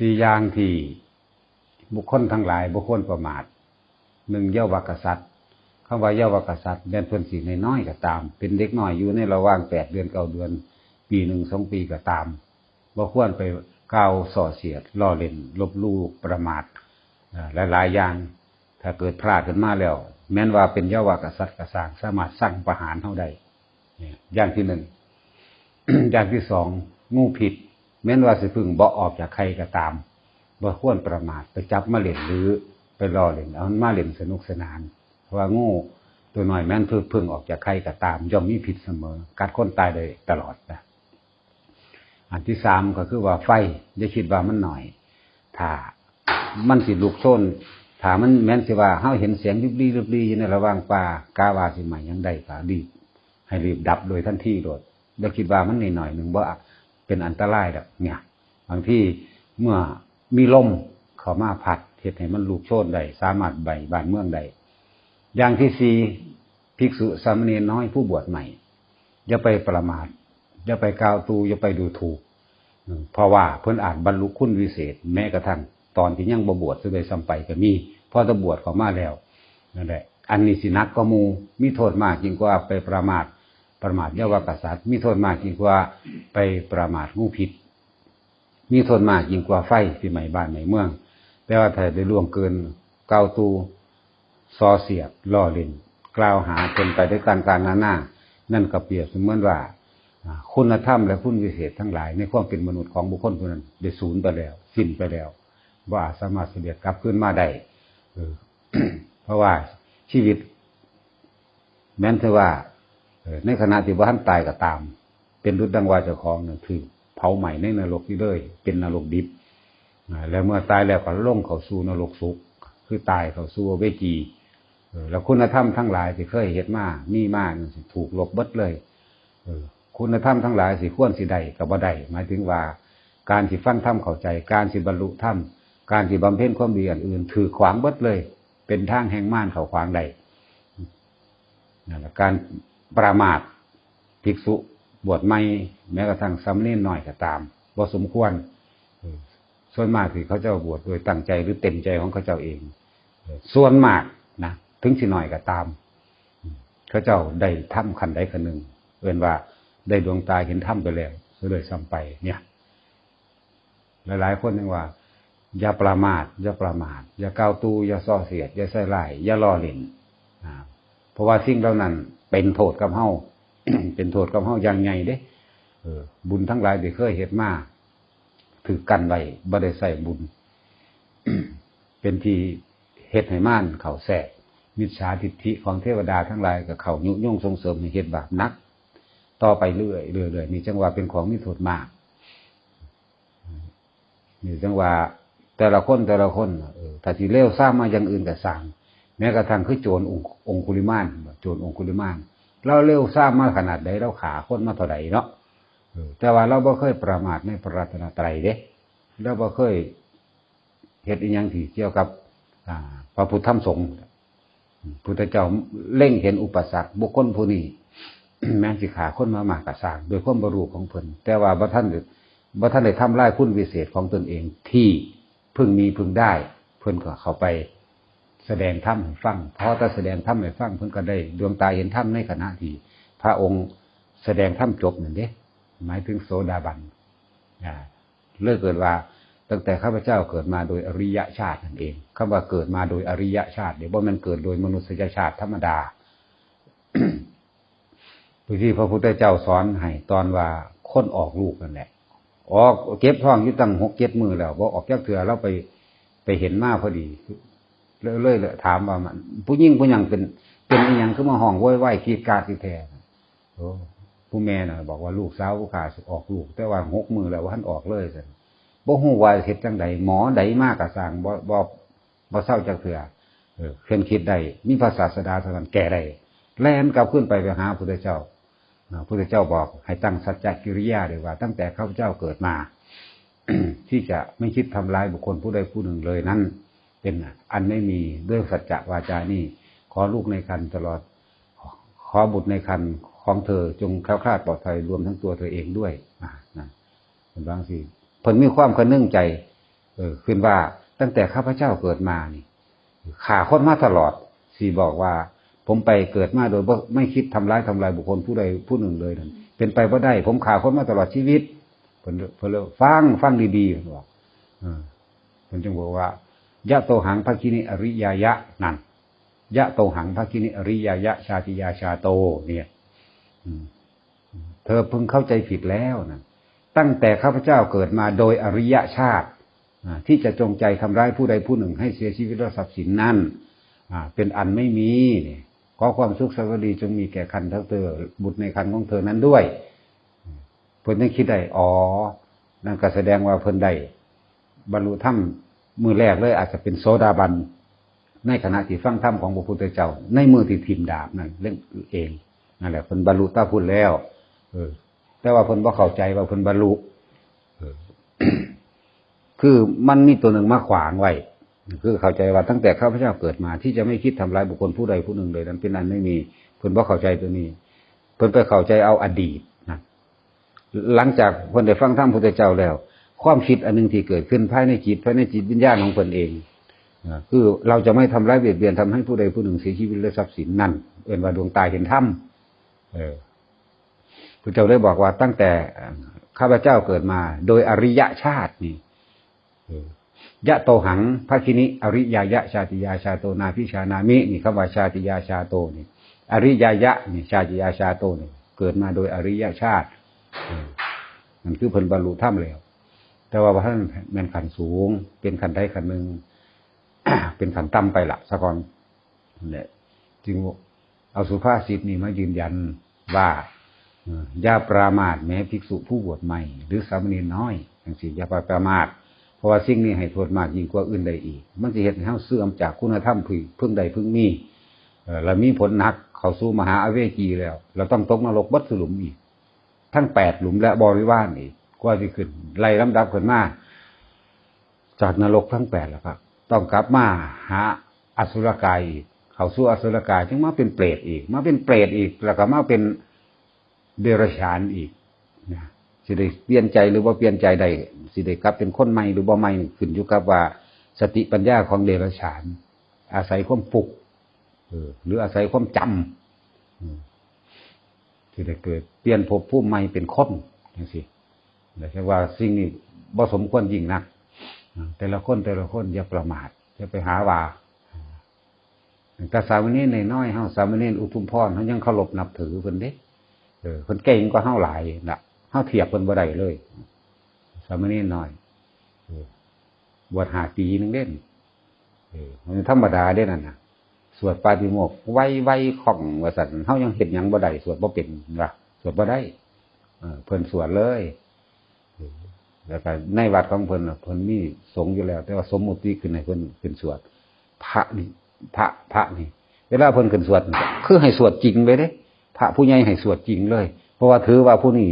สี่อย่างที่บุคคลทั้งหลายบุคคลประมาทหนึ่งเย้าวากษัตริย์คำว่าเย้าวากษัตริย์แม่นเพิ่นสิน้อยๆก็ตามเป็นเด็กน้อยอยู่ในระหว่าง8 เดือน9 เดือนปี1 2 ปีก็ตามบ่ควรไปกล่าวส่อเสียดล้อเล่นลบลู่ประมาทหลายๆอย่างถ้าเกิดพลาดขึ้นมาแล้วแม้นว่าเป็นเย้าวากษัตริย์ก็สามารถสั่งประหารเฮาได้อย่างที่หนึ่ง อย่างที่สองงูผิดแม้นว่าสิพึ่งบ่ออกจากใครก็ตามบ่ควรประมาทไปจับมาเล่นหรือไปล้อเล่นเอามาเล่นสนุกสนานเพราะว่างูตัวน้อยแม้นพึ่งออกจากใครก็ตามย่อมมีผิดเสมอกัดคนตายได้ตลอดนะอันที่สามก็คือว่าไฟอย่าคิดว่ามันหน่อยถ้ามันสิลุกโชนถ้ามันแม้นสิว่าเฮาเห็นเสียงริบๆอยู่ในระหว่างป่ากาวาสิใหม่ยังได้ก็รีบให้รีบดับโดยทันทีโดดอย่าคิดว่ามันหน่อยๆนึงบ่เป็นอันตรายดอกเนี่ยบางทีเมื่อมีลมเข้ามาพัดเฮ็ดให้มันลุกโชนได้สามารถใบบ้านเมืองได้อย่างที่สี่ภิกษุสามเณรน้อยผู้บวชใหม่อย่าไปประมาทอย่าไปกล่าวตูอย่าไปดูถูกเพราะว่าเพิ่นอาจบรรลุคุณวิเศษแม้กระทั่งตอนที่ยังบ่บวชซะด้วยซ้ำไปก็มีพอจะบวชเข้ามาแล้วนั่นแหละอันนี้สินักก็มูมีโทษมากยิ่งกว่าไปประมาทเย้าวากษัตริย์มีโทษมากยิ่งกว่าไปประมาทงูพิษมีโทษมากยิ่งกว่าไฟที่ไหม้บ้านไหม้เมืองแต่ว่าถ้าได้ล่วงเกินกล่าวตูส่อเสียดล้อเล่นกล่าวหาเป็นไปด้วยการนานานั่นก็เปรียบเสมือนว่าคุณธรรมและคุณวิเศษทั้งหลายในความเป็นมนุษย์ของบุคคลผู้นั้นได้สูญไปแล้วสิ้นไปแล้วว่าสามารถเสด็จกลับคืนมาได้ เพราะว่าชีวิตแม้นแต่ว่าในขณะที่บ่ทันตายก็ตามเป็นดุจดังว่าเจ้าของนั่นคือเผาไหม้ในนรกนี่เลยเป็นนรกดิบแล้วเมื่อตายแล้วก็ลงเข้าสู่นรกสุคคือตายเข้าสู่เวจีแล้วคุณธรรมทั้งหลายที่เคยเฮ็ดมามีมาสิถูกลบเบิดเลยคุณธรรมทั้งหลายสิควรสิได้ก็บ่ได้หมายถึงว่าการสิฟังธรรมเข้าใจการสิบรรลุธรรมการสิบำเพ็ญความดีอันอื่นถือขวางเบิดเลยเป็นทางแห่งม่านเข้าขวางได้นั่นแหละการประมาทภิกษุบวชใหม่แม้กระทั่งสามเณรน้อยก็ตามบ่สมควรส่วนมากที่เขาเจ้าบวชโดยตั้งใจหรือเต็มใจของเขาเจ้าเองส่วนมากนะถึงสิน้อยก็ตามเขาเจ้าได้ธรรมขั้นใดขั้นหนึ่งเอิ้นว่าได้ดวงตาเห็นธรรมไปแล้วซะเลยซ้ำไปเนี่ยหลายๆคนนึงว่าอย่าประมาทอย่ากล่าวตูอย่าส่อเสียดอย่าใส่ร้ายอย่าล้อเล่นเพราะว่าสิ่งเหล่านั้นเป็นโทษกับเฮา เป็นโทษกับเฮาอย่างใหญ่เด้บุญทั้งหลายที่เคยเฮ็ดมาถือกันไว้บ่ได้ใส่บุญ เป็นที่เฮ็ดให้ม่านเข้าแทรกมิจฉาทิฏฐิของเทวดาทั้งหลายก็เข้ายุยงส่งเสริมให้เฮ็ดบาปหนักต่อไปเรื่อยๆนี่จังว่าเป็นของมีโทษมากนี่จังว่าแต่ละคนถ้าสิเลวทรามมาอย่างอื่นก็สร้างแม้กระทั่งคือโจรองคุลิมานเราเร็วทราบมาขนาดใดเราขาคนมาเท่าใดเนาะแต่ว่าเราบ่เคยประมาทในพระรัตนตรัยเด้เราบ่เคยเฮ็ดอีหยังที่เกี่ยวกับพระพุทธธรรมสงฆ์พุทธเจ้าเล็งเห็นอุปสรรคบุคคลผู้นี้ แม้สิขาคนมามากก็สร้างโดยความบ่รู้ของเพิ่นแต่ว่าบ่ทันได้ทำลายคุณวิเศษของตนเองที่พึงมีพึงได้เพิ่นก็เข้าไปแสดงธรรมให้ฟังพอถ้าแสดงธรรมให้ฟังเพิ่นก็ได้ดวงตาเห็นธรรมในขณะที่พระองค์แสดงธรรมจบนั่นเด้หมายถึงโสดาบันเลิกเกิดว่าตั้งแต่ข้าพเจ้าเกิดมาโดยอริยชาตินั่นเองคำว่าเกิดมาโดยอริยชาติเดี๋ยวบ่แม่นเกิดโดยมนุษยชาติธรรมดา ที่พระพุทธเจ้าสอนให้ตอนว่าคนออกลูกนั่นแหละออกเก็บท้องอยู่ตั้ง 6-7 มื้อแล้วบ่ออกจักเทื่อเราไปเห็นมาพอดีเลยถามว่ามันผู้หญิงผู้หยังเป็นอีหยังคือมาห้องโวยวายกรีดกราดที่แท้โอ้ผู้แม่น่ะบอกว่าลูกสาวข้าสิออกลูกแต่ว่า6 มื้อแล้วว่าท่านออกเลยซั่นบ่ฮู้ว่าเฮ็ดจังไดหมอใดมาก็สร้างบ่เศร้าจักเทื่อเพิ่นคิดได้มีพระศาสดาเท่านั้นแก้ได้แล่นกลับขึ้นไปหาพระพุทธเจ้าพระพุทธเจ้าบอกให้ตั้งสัจจกิริยาด้วยว่าตั้งแต่ข้าพเจ้าเกิดมา ที่จะไม่คิดทำร้ายบุคคลผู้ใดผู้หนึ่งเลยนั้นเป็นอันไม่มีด้วยสัจจะวาจานี่ขอลูกในครรภ์ตลอดขอบุตรในครรภ์ของเธอจงแคล้วคลาดปลอดภัยรวมทั้งตัวเธอเองด้วยนั่นเป็นบางสิเพิ่นมีความคะนึงใจ ขึ้นว่าตั้งแต่ข้าพเจ้าเกิดมานี่ฆ่าคนมาตลอดสิบอกว่าผมไปเกิดมาโดยไม่คิดทำร้ายบุคคลผู้ใดผู้หนึ่งเลยนั่นเป็นไปบ่ได้ผมฆ่าคนมาตลอดชีวิตเพิ่นฟังดีๆเพิ่นบอกเพิ่นจึงบอกว่ายะโตหังภคินิอริยายะนั่นยะโตหังภคินิอริยายะชาติยาชาโตเนี่ยเธอเพิ่งเข้าใจผิดแล้วนะตั้งแต่ข้าพเจ้าเกิดมาโดยอริยชาติที่จะจงใจทำร้ายผู้ใดผู้หนึ่งให้เสียชีวิตและทรัพย์สินนั้นเป็นอันไม่มีเนี่ยขอความสุขสวัสดีจงมีแก่คันทั้งเธอบุตรในคันของเธอนั้นด้วยเพิ่นได้คิดได้นั่นก็แสดงว่าเพิ่นได้บรรลุธรรมมือแรกเลยอาจจะเป็นโสดาบันในขณะที่ฟังธรรมของพระพุทธเจ้าในมือที่ทิ่มดาบนั่นเรื่องเองนั่นแหละเพิ่นบรรลุตาพุทธแล้วแต่ว่าเพิ่นบ่เข้าใจว่าเพิ่นบรรลุคือมันมีตัวหนึ่งมาขวางไว้คือเข้าใจว่าตั้งแต่ข้าพเจ้าเกิดมาที่จะไม่คิดทำร้ายบุคคลผู้ใดผู้หนึ่งเลยนั้นเป็นอันไม่มีเพิ่นบ่เข้าใจตัวนี้เพิ่นไปเข้าใจเอาอดีตนะหลังจากเพิ่นได้ฟังธรรมพระพุทธเจ้าแล้วความคิดอันนึงที่เกิดขึ้นภายในจิตวิญญาณของเพิ่นเองคือเราจะไม่ทำร้ายเบียดเบียนทำให้ผู้ใดผู้หนึ่งเสียชีวิตและทรัพย์สินนั่นเป็นว่าดวงตาเห็นธรรมพระเจ้าได้บอกว่าตั้งแต่ข้าพเจ้าเกิดมาโดยอริยชาตินี่ยะโตหังภคินิอริยายะชาติยาชาโตนาพิชานามินี่คำว่าชาติยาชาโตนี่อริยายะนี่ชาติยาชาโตนี่เกิดมาโดยอริยชาติมันคือเพิ่นบรรลุธรรมแล้วแต่ว่าท่านแม่นขันสูงเป็นขันใดขันหนึ่ง เป็นขันต่ำไปละซะก่อนเนี่ยจึงเอาสุภาษิตนี้มายืนยันว่าอย่าประมาทแม้ภิกษุผู้บวชใหม่หรือสามเณรน้อยอย่างสิอย่าประมาทเพราะว่าสิ่งนี้ให้โทษมากยิ่งกว่าอื่นใดอีกมันจะเฮ็ดให้เฮาเสื่อมจากคุณธรรมพึ่งใดพึ่งมีแล้วมีผลหนักเข้าสู่มหาอเวจีแล้วเราต้องตกนรกบัดสุหลุมอีกทั้ง8หลุมและบริวารอีกกว่าสิขึ้นไล่ลำดับขึ้นมาจากนรกทั้ง8แล้วครับต้องกลับมาหาอสุรกายอีกเข้าสู่อสุรกายจึงมาเป็นเปรตอีกมาเป็นเปรตอีกแล้วก็มาเป็นเดรัจฉานอีกนะสิได้เปลี่ยนใจหรือว่าเปลี่ยนใจใดสิได้กลับเป็นคนใหม่หรือบ่ใหม่ขึ้นอยู่กับว่าสติปัญญาของเดรัจฉานอาศัยความปลุกหรืออาศัยความจำสิได้เกิดเปลี่ยนภพภูมิใหม่เป็นคนจังซี่แต่แค่ว่าสิ่งนี้บ่สมควรยิ่งนักแต่ละคนอย่าประมาทอย่าไปหาว่าแต่สามเณรน้อยๆเฮาสามเณรอุทุมพรเฮายังเคารพนับถือเพิ่นเด้เพิ่นเก่งกว่าเฮาหลายน่ะเฮาเทียบเพิ่นบ่ได้เลยสามเณรน้อยบวช5 ปีนึงเด้มันธรรมดาเด้นั่นน่ะสวดปาฏิโมกข์ไวๆคล่องว่าซั่นเฮายังเฮ็ดหยังบ่ได้สวดบ่เป็นล่ะสวดบ่ได้เพิ่นสวดเลยแล้วก็ในวัดของเพิ่นเพิ่นมีสงฆ์อยู่แล้วแต่ว่าสมมุติขึ้นให้เพิ่นขึ้นสวดพระนี่เวลาเพิ่นขึ้นสวดคือให้สวดจริงเลยเด้พระผู้ใหญ่ให้สวดจริงเลยเพราะว่าถือว่าผู้นี้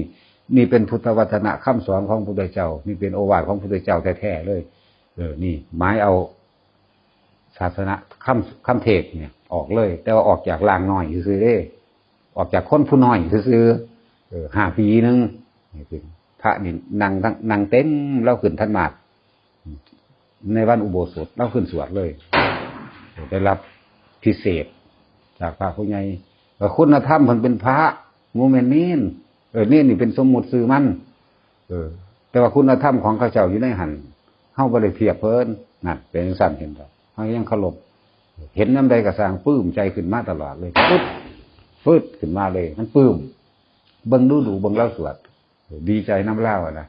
นี่เป็นพุทธวจนะคำสอนของพระพุทธเจ้านี่เป็นโอวาทของพระพุทธเจ้าแท้ๆเลยนี่หมายเอาศาสนาคำเทศเนี่ยออกเลยแต่ว่าออกจากล่างน้อยซื่อๆเด้ออกจากคนผู้น้อยซื่อๆ5 ปีนึงนี่คือพระนี่นั่งเต็มแล้วขึ้นท่านมาในวันอุโบสถเราขึ้นสวดเลยได้รับพิเศษจากพระผู้ใหญ่คุณธรรมมันเป็นพระโมเมนต์นี้นี่เป็นสมมุติสื่อมันแต่ว่าคุณธรรมของข้าเจ้าอยู่ในหันเฮาบ่ได้เทียบเพิ่นนั่นเป็นสั่นเห็นบ่เฮายังเคารพเห็นน้ำใดก็สร้างปลื้มใจขึ้นมาตลอดเลยฟึดขึ้นมาเลยมันปลื้มเบิ่งดูเบิ่งเล่าสวดดีใจน้ำเล่าอ่ะนะ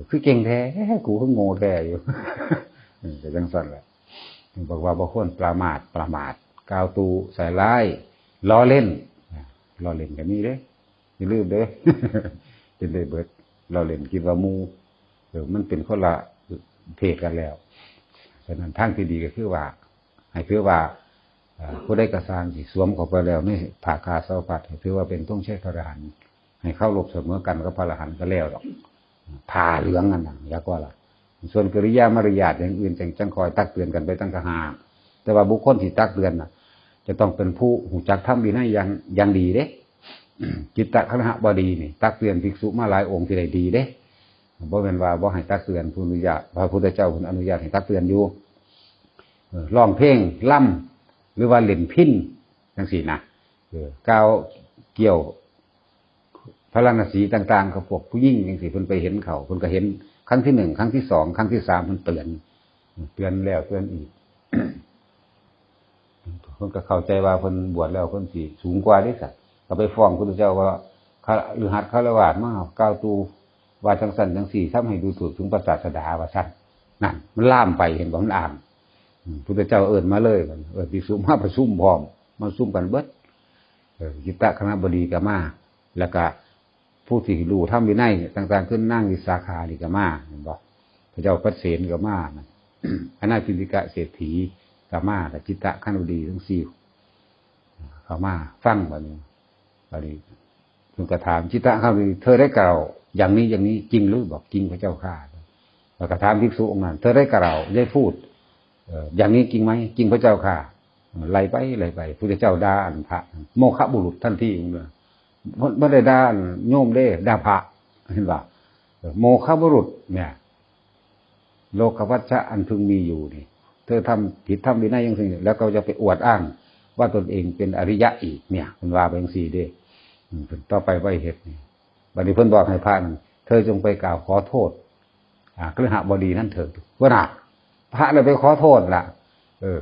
คือเก่งแท้กูก็โง่แท้อยู่แต่จังสั่นแหละบอกว่าบ่ควรประมาทกาวตูใส่ร้ายล้อเล่นกันนี่เด้อย่าลืมเด้เป็นได้เบิดล้อเล่นคิดว่ามูมันเป็นคนละเพศกันแล้วฉะนั้นทางที่ดีก็คือว่าให้ถือว่าผู้ใดกระสร้างสิสวมเข้าไปแล้วนี่ผ่าคาเสาปัดให้ถือว่าเป็นต้องใช้พระอรหันต์ให้เข้ารบเสมอกันกับพระอรหันต์ก็แล้วดอกผ่าเหลืองนั่นน่ะแล้วก็ล่ะส่วนกิริยามารยาทอย่างอื่นจังคอยตักเตือนกันไปตั้งกะหาแต่ว่าบุคคลที่ตักเตือนน่ะจะต้องเป็นผู้หูจักธรรมวินัยอย่างดีเด้จิตตคฤหบดีนี่ตักเตือนภิกษุมาหลายองค์ที่ได้ดีเด้ บ่แม่นว่าบ่ให้ตักเตือนผู้อนุญาตพระพุทธเจ้าเพิ่นอนุญาตให้ตักเตือนอยู่ร้องเพลงล่ำหรือว่าเล่นพิณจังซี่นะกล่าวเกี่ยวพระราณสีต่างๆกับพวกผู้หญิงจังซี่เพิ่นไปเห็นเขาเพิ่นก็เห็นครั้งที่1ครั้งที่2ครั้งที่3เพิ่นเตือนแล้วเตือนอีก เพิ่นก็เข้าใจว่าเพิ่นบวชแล้วเพิ่นสิสูงกว่าเด้สัตว์ก็ไปฟ้องพระพุทธเจ้าว่าฤหัสฆราวาสมากล่าวตูว่าจังซั่นจังซี่ทำให้ดูถูกถึงพระศาสดาว่าซั่นนั่นมันล่ามไปเห็นบ่มันอ่านพุทธเจ้าเอิ้นมาเลยภิกษุมาประชุมพร้อมมาซุ่มกันเบิดจิตตคณบดีก็มาแล้วก็ผู้ที่รู้ธรรมวินัยต่างๆขึ้นนั่งวิสาขานี่ก็มาเห็นบ่พระเจ้าปัสเสนก็มาอนาพิลิกะเศรษฐีก็มาแต่จิตตคณบดีทั้ง4เข้ามาฟังบัดนี้ถึงกระถามจิตตคณบดีเธอได้กล่าวอย่างนี้อย่างนี้จริงหรือบอกจริงพระเจ้าข้าแล้วก็ถามภิกษุองค์นั้นเธอได้กล่าวได้พูดอย่างนี้จริงไหมจริงพระเจ้าข้าไล่ไปพระเจ้าด่าอันพระโมฆะบุรุษทันทีเลยไม่ได้ด่าโยมเด้ด่าพระเห็นป่ะโมฆะบุรุษเนี่ยโลกวัชชะอันพึงมีอยู่นี่เธอทำผิดทำวินัยอย่างนี้แล้วก็จะไปอวดอ้างว่าตนเองเป็นอริยะอีกเนี่ยมันว่าไปอย่างสี่เด้ต่อไปไว้เหตุนี่บัดนี้เพิ่นบอกให้พระนั่นเธอจงไปกล่าวขอโทษคฤหบดีนั่นเถิดว่าน่ะพระเลยไปขอโทษล่ะ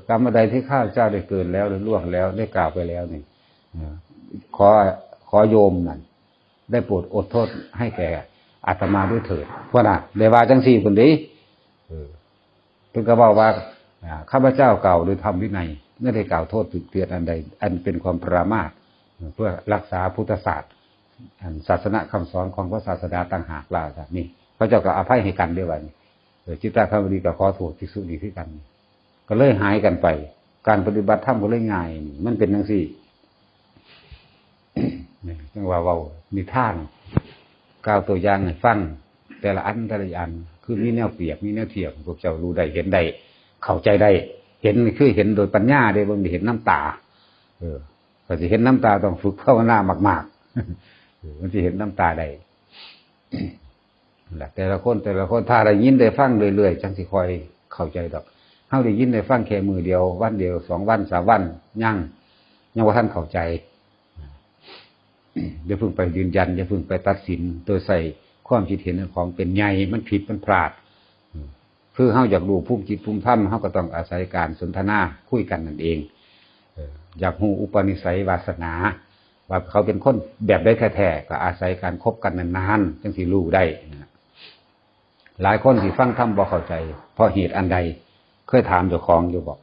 กรรมใดที่ข้าเจ้าได้เกินแล้วหรือล่วงแล้วได้กล่าวไปแล้วนี่ขอโยมนั่นได้โปรดอดโทษให้แก่อาตมาด้วยเถิดว่าน่ะได้ว่าจังสี่คนนี้เพิ่นก็บอกว่าข้าพเจ้ากล่าวโดยธรรมวินัยไม่ได้กล่าวโทษติเตียนอันใดอันเป็นความปรามาสเพื่อรักษาพุทธศาสตร์ศาสนาคำสอนของพระศาสดาต่างหากล่าจ้ะนี่พระเจ้าก็อภัยให้กันด้วยวันจิตตคณบดีก็ขอโทษภิกษุณีที่กันก็เลยหายกันไปการปฏิบัติธรรมก็เลยง่ายมันเป็นจังซี่จังว่าเว้านิทานกล่าวตัวอย่างให้ฟังแต่ละอันคือมีแนวเปรียบมีแนวเทียบพวกเจ้ารู้ได้เห็นได้เข้าใจได้เห็นคือเห็นโดยปัญญาได้บ่ได้เห็นน้ำตาก็สิเห็นน้ำตาต้องฝึกภาวนามากๆมันสิเห็นน้ำตาได้แต่ละคนถ้าได้ยินได้ฟังเรื่อยๆจังสิค่อยเข้าใจดอกเฮาได้ยินได้ฟังแค่มื้อเดียววันเดียว2วัน3วันยังบ่ทันเข้าใจอย่าเพิ่งไปยืนยันอย่าเพิ่งไปตัดสินโดยใส่ความคิดเห็นของเป็นใหญ่มันผิดมันพลาดคือเฮาอยากรู้ภูมิจิตภูมิธรรมเฮาก็ต้องอาศัยการสนทนาคุยกันนั่นเองอยากรู้อุปนิสัยวาสนาว่าเขาเป็นคนแบบได้แท้ๆก็อาศัยการคบกันนานๆจังสิรู้ได้หลายคนที่ฟังธรรมบ่เข้าใจเพราะเหตุอันใดเคยถามเจ้าของอยู่บอก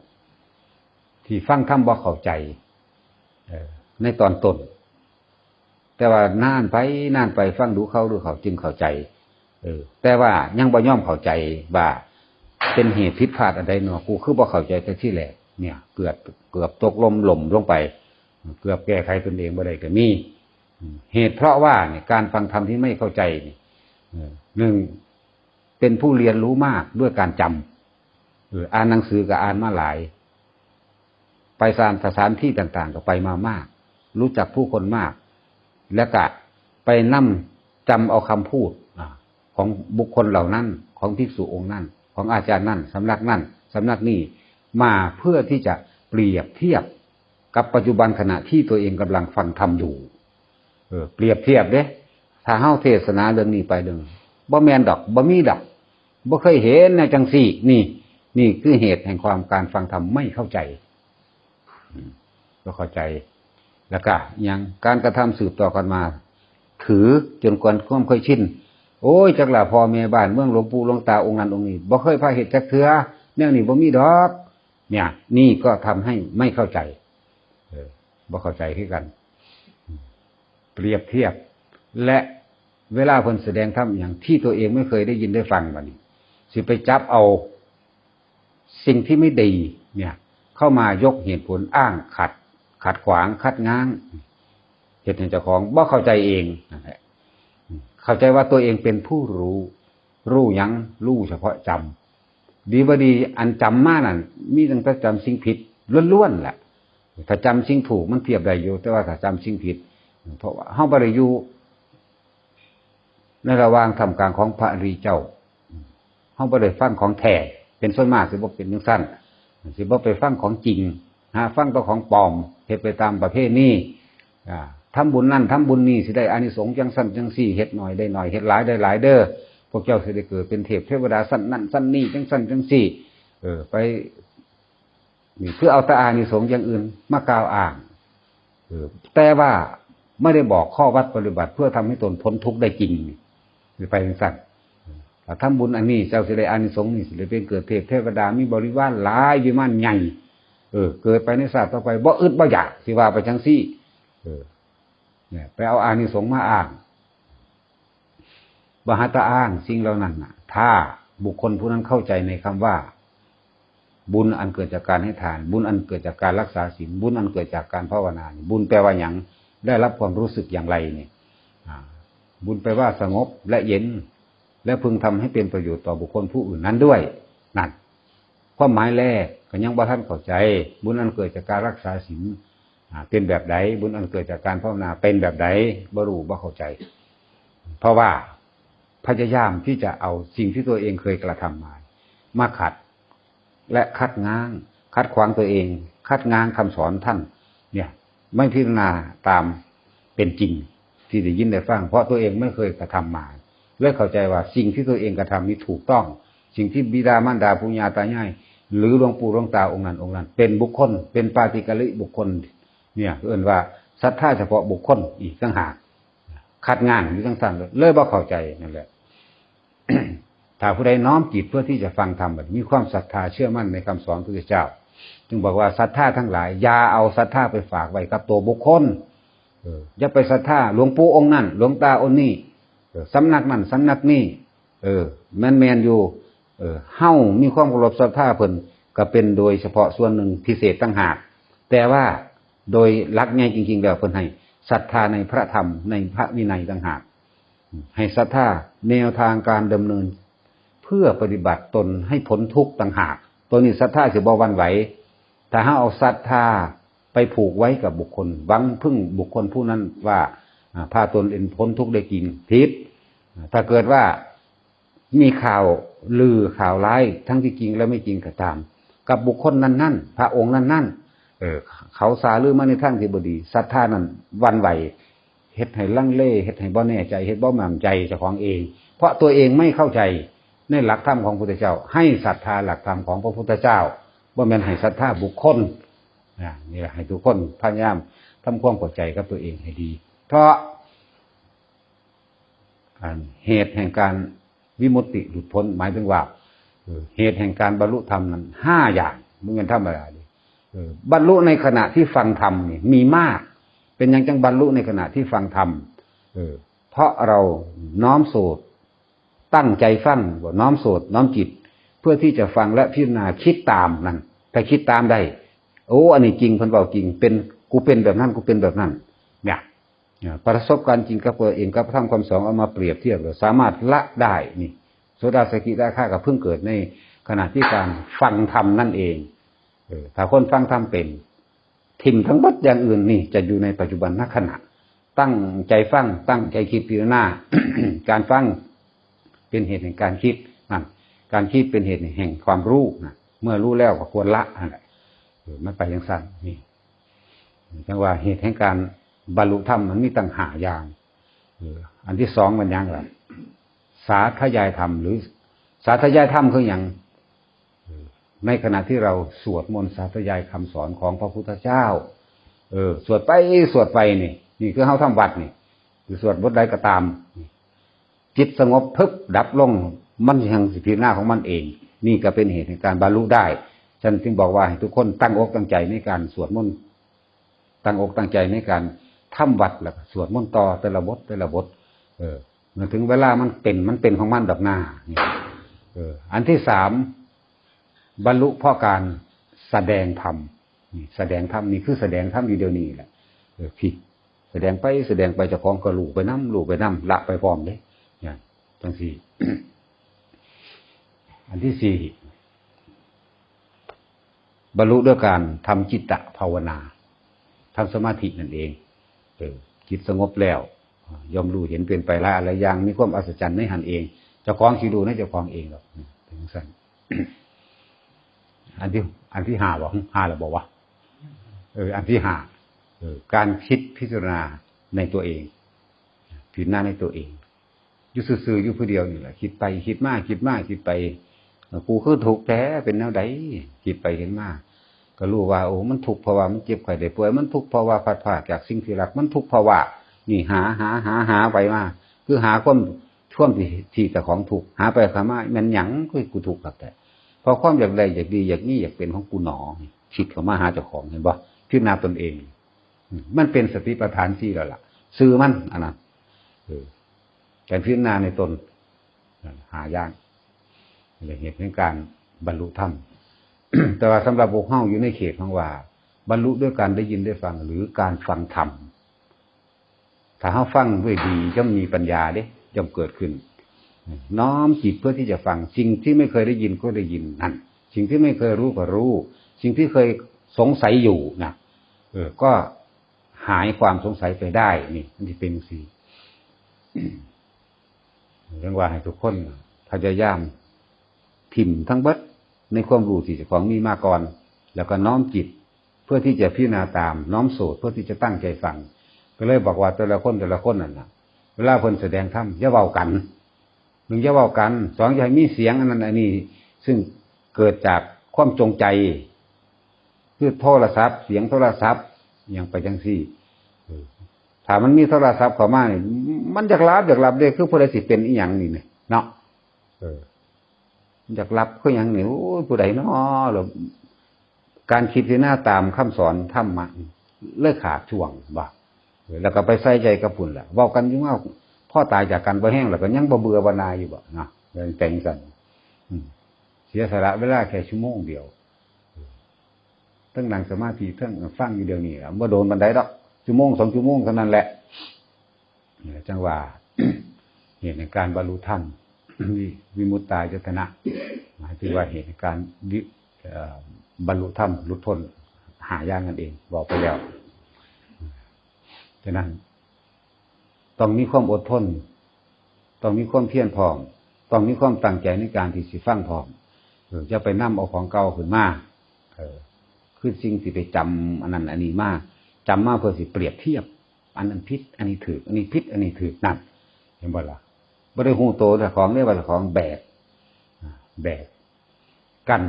ที่ฟังธรรมบ่เข้าใจในตอนต้นแต่ว่านานไปฟังดูเขาจึงเข้าใจแต่ว่ายังบ่ยอมเข้าใจว่าเป็นเหตุผิดพลาดอันใดเนาะกูคือบ่เข้าใจแต่ที่แรกเนี่ยเกือบตกหล่มลงไปเกือบแก้ไขตนเองบ่ได้ก็มีเหตุเพราะว่าเนี่ยการฟังธรรมที่ไม่เข้าใจนี่หนึ่งเป็นผู้เรียนรู้มากด้วยการจำอ่านหนังสือก็อ่านมาหลายไปสถานที่ต่างๆก็ไปมามากรู้จักผู้คนมากแล้วก็ไปนั่งจำเอาคำพูดของบุคคลเหล่านั้นของภิกษุองค์นั้นของอาจารย์นั่นสำนักนั่นสำนักนี้มาเพื่อที่จะเปรียบเทียบกับปัจจุบันขณะที่ตัวเองกำลังฟังธรรมอยู่เปรียบเทียบเด้ถ้าเฮาเทศนาเรื่องนี้ไปเรื่องบ่แม่นดอกบ่มีดอกบ่เคยเห็นในจังซี่นี่คือเหตุแห่งความการฟังธรรมไม่เข้าใจก็เข้าใจแล้วก็ยังการกระทำสืบต่อกันมาถือจนกว่าความเคยชินโอ้ยจักล่ะพ่อแม่บ้านเมืองหลวงปู่หลวงตาองค์นั้นองค์นี้บ่เคยพาเฮ็ดจักเทื่อแนวนี้บ่มีดอกเนี่ยนี่ก็ทำให้ไม่เข้าใจบ่เข้าใจคือกันเปรียบเทียบและเวลาเพิ่นแสดงธรรมอย่างที่ตัวเองไม่เคยได้ยินได้ฟังบัดนี้สิไปจับเอาสิ่งที่ไม่ดีเนี่ยเข้ามายกเหตุผลอ้างขัดขวางคัดง้างเหตุให้เจ้าของบ่เข้าใจเองเข้าใจว่าตัวเองเป็นผู้รู้หยังรู้เฉพาะจำดีบ่ดีอันจำมานั่นมีตั้งแต่จำสิ่งผิดล้วนๆแหละถ้าจำสิ่งถูกมันเทียบได้อยู่แต่ว่าถ้าจำสิ่งผิดเพราะว่าเฮาบ่ได้อยู่ ในระหว่างทำกลางของพระอริยเจ้าเฮาบ่ได้ฟังของแท้เป็นส่วนมากสิบ่เป็นจังซั่นสิบ่ไปฟังของจริงหาฟังแต่ของปลอมเฮ็ดไปตามประเพณีทำบุญนั่นทำบุญนี่สิได้อานิสงส์จังซั่นจังซี่เฮ็ดน้อยได้น้อยเฮ็ดหลายได้หลายเด้อพวกเจ้าสิได้เกิดเป็นเทพเทวดาสั้นนั่นสั้นนี่จังซั่นจังซี่ไปนี่คือเอาแต่อานิสงส์อย่างอื่นมากล่าวอ้างแต่ว่าไม่ได้บอกข้อวัดปฏิบัติเพื่อทำให้ตนพ้นทุกข์ได้จริงหรือไปจังซั่นถ้าทำบุญอันนี้เจ้าสิได้อานิสงส์นี่สิได้เป็นเกิดเทพเทวดามีบริวารหลายวิมานใหญ่เกิดไปในชาติต่อไปบ่อึดบ่อยากสิว่าไปจังซี่เนี่ยไปเอาอานิสงส์มาอ้างบ่หาตาอ้างสิ่งเหล่านั้นน่ะถ้าบุคคลผู้นั้นเข้าใจในคำว่าบุญอันเกิดจากการให้ทานบุญอันเกิดจากการรักษาศีลบุญอันเกิดจากการภาวนาบุญแปลว่าหยังได้รับความรู้สึกอย่างไรเนี่ยบุญแปลว่าสงบและเย็นและพึงทำให้เป็นประโยชน์ต่อบุคคลผู้อื่นนั้นด้วยนั่นความหมายแรกก็ยังบ่ทันเข้าใจบุญอันเกิดจากการรักษาศีลเป็นแบบใดบุญอันเกิดจากการภาวนาเป็นแบบใดบ่รู้บ่เข้าใจเพราะว่าพยายามที่จะเอาสิ่งที่ตัวเองเคยกระทำมาขัดและคัดง้างคัดขวางตัวเองคัดง้างคำสอนท่านเนี่ยไม่พิจารณาตามเป็นจริงที่ได้ยินได้ฟังเพราะตัวเองไม่เคยกระทำมาเลยเข้าใจว่าสิ่งที่ตัวเองกระทำนี้ถูกต้องสิ่งที่บิดามารดาปู่ย่าตายายหรือหลวงปู่หลวงตาองค์นั้นเป็นบุคคลเป็นปาติกริบุคคลเนี่ยเอิ้นว่าศรัทธาเฉพาะบุคคลอีกต่างหากคัดงานอยู่ทั้งสั้นเลยบ่เข้าใจนั่นแหละ ถ้าผู้ใดน้อมจิตเพื่อที่จะฟังธรรมแบบมีความศรัทธาเชื่อมั่นในคำสอนพระพุทธเจ้าจึงบอกว่าศรัทธาทั้งหลายอย่าเอาศรัทธาไปฝากไว้กับตัวบุคคลอย่าไปศรัทธาหลวงปู่องค์นั้นหลวงตาองค์นี้สำนักนั้นสำนักนี้แม่นอยู่เฮ้ามีความเคารพศรัทธาเพิ่นก็เป็นโดยเฉพาะส่วนหนึ่งพิเศษต่างหากแต่ว่าโดยหลักใหญ่จริงๆแล้วเพิ่นให้ศรัทธาในพระธรรมในพระวินัยต่างหากให้ศรัทธาแนวทางการดำเนินเพื่อปฏิบัติตนให้พ้นทุกข์ต่างหากตัวนี้ศรัทธาสิบ่หวั่นไหวถ้าหาเอาศรัทธาไปผูกไว้กับบุคคลหวังพึ่งบุคคลผู้นั้นว่าพาตนพ้นทุกข์ได้จริงผิดถ้าเกิดว่ามีข่าวลือข่าวร้ายทั้งที่จริงและไม่จริงก็ตามกับบุคคลนั้นๆพระองค์นั้นๆเขาสาลือมาในทางที่บ่ดีศรัทธานั้นหวั่นไหวเฮ็ดให้ลังเลเฮ็ดให้บ่แน่ใจเฮ็ดบ่มั่นใจเจ้าของเองเพราะตัวเองไม่เข้าใจในหลักธรรมของพระพุทธเจ้าให้ศรัทธาหลักธรรมของพระพุทธเจ้าบ่แม่นให้ศรัทธาบุคคลนี่แหละให้ทุกคนพยายามทำความเข้าใจกับตัวเองให้ดีเพราะเหตุแห่งการวิมุตติหลุดพ้นหมายถึงว่าเหตุแห่งการบรรลุธรรมนั้น5อย่างบ่แม่นธรรมดาดิบรรลุในขณะที่ฟังธรรมนี่มีมากเป็นอย่างจังบรรลุในขณะที่ฟังธรรมเพราะเราน้อมโสดตั้งใจฟังว่าน้อมโสดน้อมจิตเพื่อที่จะฟังและพิจารณาคิดตามนั่นถ้าคิดตามได้โอ้อันนี้จริงเพิ่นเว้าจริงเป็นกูเป็นแบบนั้นกูเป็นแบบนั้นเนี่ยประสบการณ์จริงกับตัวเองกับธรรมคำสอนเอามาเปรียบเทียบแล้วสามารถละได้นี่โสดาสกิทาคาก็เพิ่งเกิดในขณะที่การฟังธรรมนั่นเองถ้าคนฟังธรรมเป็นทิ่มทั้งหมดอย่างอื่นนี่จะอยู่ในปัจจุบันณขณะตั้งใจฟังตั้งใจคิดพิจารณา การฟังเป็นเหตุแห่งการคิดนั่นการคิดเป็นเหตุแห่งความรู้นะเมื่อรู้แล้วก็ควรละอะไรมันไปอย่างสั้นนี่จังว่าเหตุแห่งการบรรลุธรรมมันมีตั้ง5อย่างอันที่2มันยังล่ะสาธยายธรรมหรือสาธยายธรรมคืออย่างในขณะที่เราสวดมนต์สาธยายคำสอนของพระพุทธเจ้าสวดไปสวดไปนี่คือเฮาทำวัดนี่คือสวดบทใดก็ตามจิตสงบพึบดับลงมันยังสิพิจารณาของมันเองนี่ก็เป็นเหตุในการบรรลุได้ฉันจึงบอกว่าให้ทุกคนตั้งอกตั้งใจในการสวดมนต์ตั้งอกตั้งใจในการทำวัดแล้วสวดมนต์ต่อแต่ละบทเมื่อถึงเวลามันเป็นของมันดับหน้านี่อันที่3บรรลุเพราะการแสดงธรรมนี่แสดงธรรมนี่คือแสดงธรรมอยู่เดียวนี้แหละผิดแสดงไปเจ้าของก็รู้ไปนำละไปพร้อมเด้เนี่ยจังซี่ อันที่4บรรลุด้วยการทำจิตตภาวนาทำสมาธินั่นเองจิตสงบแล้ว ย่อมรู้เห็นเป็นไปหลายอะไรอย่างมีความอัศจรรย์ในหันเองเจ้าของสิรู้ในเจ้าของเองหรอกถึงสั้น อันที่ห้าบอกห้าเราบอกว่าอันที่ห้าการคิดพิจารณาในตัวเองพิจารณาในตัวเองอยู่ซื่อๆอยู่ผู้เดียวนี่แหละคิดไปคิดมากคิดไปกูคือถูกแท้เป็นแนวใดคิดไปเห็นมากก็รู้ว่าโอ้มันทุกข์เพราะว่ามันเจ็บไข้ได้ป่วยมันทุกข์เพราะว่าพลาดพลาดจากสิ่งที่รักมันทุกข์เพราะว่านี่หาไปมาคือหาความช่วงที่แต่ของถูกหาไปหามามันหยังก็กูถูกกับแต่พอความอยากได้อยากดีอยากนี่อยากเป็นของกูหนอคิดเข้ามาหาเจ้าของเห็นบ่พิจารณาตนเองมันเป็นสติปัฏฐานที่แล้วล่ะซื้อมันอันนั้นการพิจารณาในตนหายากเลยเหตุในการบรรลุธรรม แต่ว่าสำหรับพวกเฮาอยู่ในเขตของว่าบรรลุด้วยการได้ยินได้ฟังหรือการฟังธรรมถ้าเฮาฟังด้วยดีย่อมมีปัญญาเด้ย่อมเกิดขึ้นน้อมจิตเพื่อที่จะฟังสิ่งที่ไม่เคยได้ยินก็ได้ยินนั่นสิ่งที่ไม่เคยรู้ก็รู้สิ่งที่เคยสงสัยอยู่นะก็หายความสงสัยไปได้นี่มันจะเป็นสิเรื่องว่าให้ทุกคนพยายามถิ่มทั้งเบิดในความรู้ที่เจ้าของมีมาก่อนแล้วก็น้อมจิตเพื่อที่จะพิจารณาตามน้อมโสดเพื่อที่จะตั้งใจฟังก็เลยบอกว่าแต่ละคนนั่นน่ะเวลาเพิ่นแสดงธรรมอย่าเว้ากันหนึ่งอย่าเว้ากันสองอย่าให้มีเสียงอันนั้นอันนี้ซึ่งเกิดจากความจงใจคือโทรศัพท์เสียงโทรศัพท์อย่างไปจังซี่ถ้ามันมีโทรศัพท์เข้ามานี่มันอยากรับเด้คือผู้ใดสิเป็นอีหยังนี่เนาะอยากรับคือหยังนี่โอ้ยผู้ใดเนาะหรือการคิดที่หน้าตามคำสอนธรรมะเลิกขาดช่วงบ่แล้วก็ไปใส่ใจกับปุ่นแหละเว้ากันอยู่ว่าพ่อตายจากกันบ่แห้งแล้วก็ยังบ่เบื่อบ่นายอยู่บ่เนาะแต่งซั่นเสียสละเวลาแค่ชั่วโมงเดียวทั้งนั่งสมาธิทั้งฟังอยู่เดียวนี้บ่โดนบันไดดอกชั่วโมง2ชั่วโมงเท่านั้นแหละจังว่า เหตุในการบรรลุธรรมวิมุตตายตนะหมายถึงว่าเหตุในการบรรลุธรรมหลุดพ้นหาอย่างนั่นเองบอกไปแล้วฉะนั้นต้องมีความอดทนต้องมีความเพียรพร้อมต้องมีความตั้งใจในการที่สิฟังพร้อมจะไปนำเอาของเก่าขึ้นมาคือสิ่งที่ไปจำอันนั้นอันนี้มาจำมาเพื่อสิเปรียบเทียบอันนั้นผิดอันนี้ถูกอันนี้ผิดอันนี้ถูกนั่นเห็นบ่ล่ะบ่ได้ฮู้โตแต่ของเนี่ยว่าของแบกกั้น